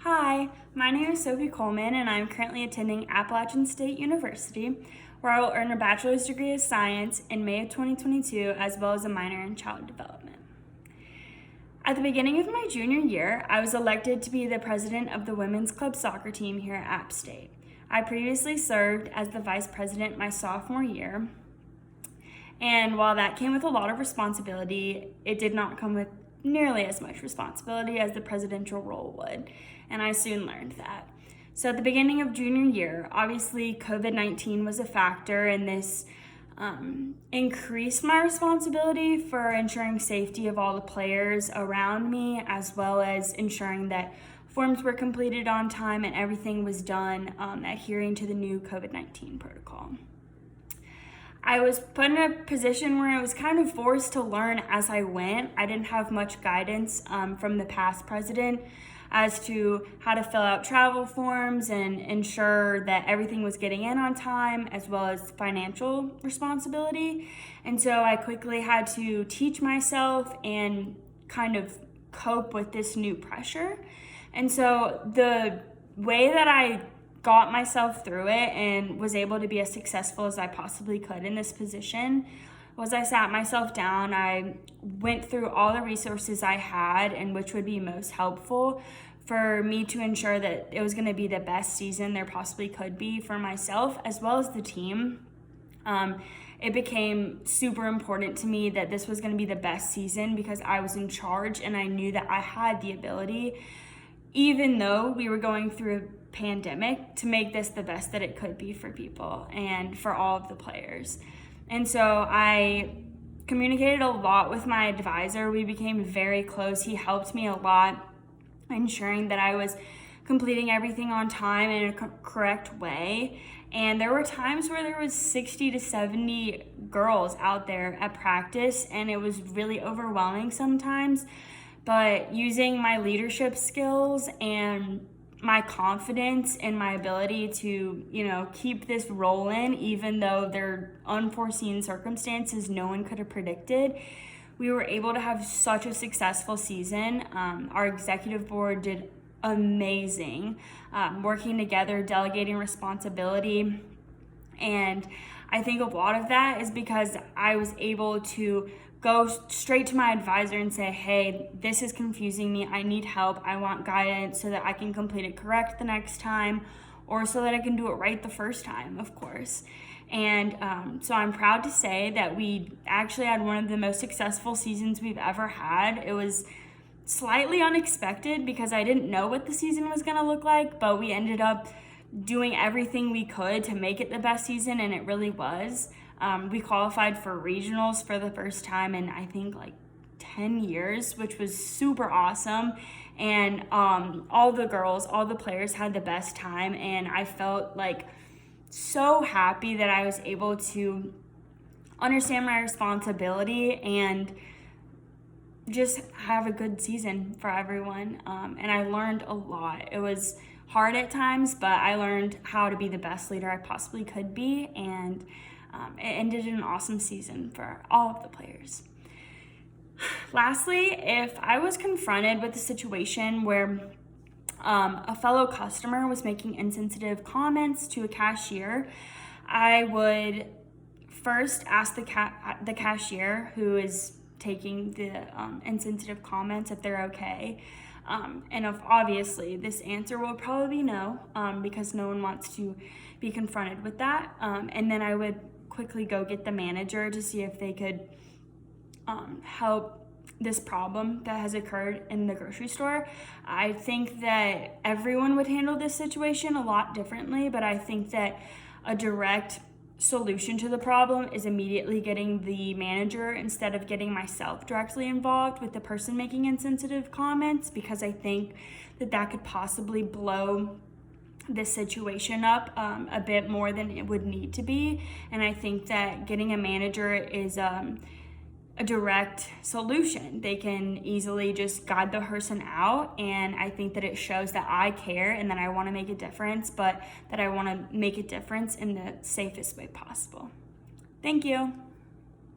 Hi, my name is Sophie Coleman, and I'm currently attending Appalachian State University, where I will earn a bachelor's degree of science in May of 2022, as well as a minor in child development. At the beginning of my junior year, I was elected to be the president of the women's club soccer team here at App State. I previously served as the vice president my sophomore year, and while that came with a lot of responsibility, it did not come with nearly as much responsibility as the presidential role would, and I soon learned that. So at the beginning of junior year, obviously COVID-19 was a factor, and this increased my responsibility for ensuring safety of all the players around me, as well as ensuring that forms were completed on time and everything was done adhering to the new COVID-19 protocol. I was put in a position where I was kind of forced to learn as I went. I didn't have much guidance from the past president as to how to fill out travel forms and ensure that everything was getting in on time, as well as financial responsibility. And so I quickly had to teach myself and kind of cope with this new pressure. And so the way that I got myself through it and was able to be as successful as I possibly could in this position was I sat myself down. I went through all the resources I had and which would be most helpful for me to ensure that it was going to be the best season there possibly could be for myself as well as the team. It became super important to me that this was going to be the best season because I was in charge and I knew that I had the ability, even though we were going through a pandemic, to make this the best that it could be for people and for all of the players. And so I communicated a lot with my advisor. We became very close. He helped me a lot, ensuring that I was completing everything on time in a correct way. And there were times where there was 60 to 70 girls out there at practice, and it was really overwhelming sometimes. But using my leadership skills and my confidence and my ability to, keep this rolling, even though there are unforeseen circumstances no one could have predicted, we were able to have such a successful season. Our executive board did amazing, working together, delegating responsibility. And I think a lot of that is because I was able to go straight to my advisor and say, hey, this is confusing me. I need help. I want guidance so that I can complete it correct the next time, or so that I can do it right the first time, of course. And so I'm proud to say that we actually had one of the most successful seasons we've ever had. It was slightly unexpected because I didn't know what the season was going to look like, but we ended up doing everything we could to make it the best season, and it really was. We qualified for regionals for the first time in I think like 10 years, which was super awesome. And all the girls, all the players had the best time, and I felt like so happy that I was able to understand my responsibility and just have a good season for everyone. And I learned a lot. It was hard at times, but I learned how to be the best leader I possibly could be, and it ended in an awesome season for all of the players. Lastly, if I was confronted with a situation where a fellow customer was making insensitive comments to a cashier, I would first ask the cashier who is taking the insensitive comments if they're okay. And obviously this answer will probably be no, because no one wants to be confronted with that. And then I would quickly go get the manager to see if they could help this problem that has occurred in the grocery store. I think that everyone would handle this situation a lot differently, but I think that a direct solution to the problem is immediately getting the manager instead of getting myself directly involved with the person making insensitive comments, because I think that could possibly blow this situation up a bit more than it would need to be. And I think that getting a manager is a direct solution. They can easily just guide the person out, and I think that it shows that I care and that I want to make a difference, but that I want to make a difference in the safest way possible. Thank you.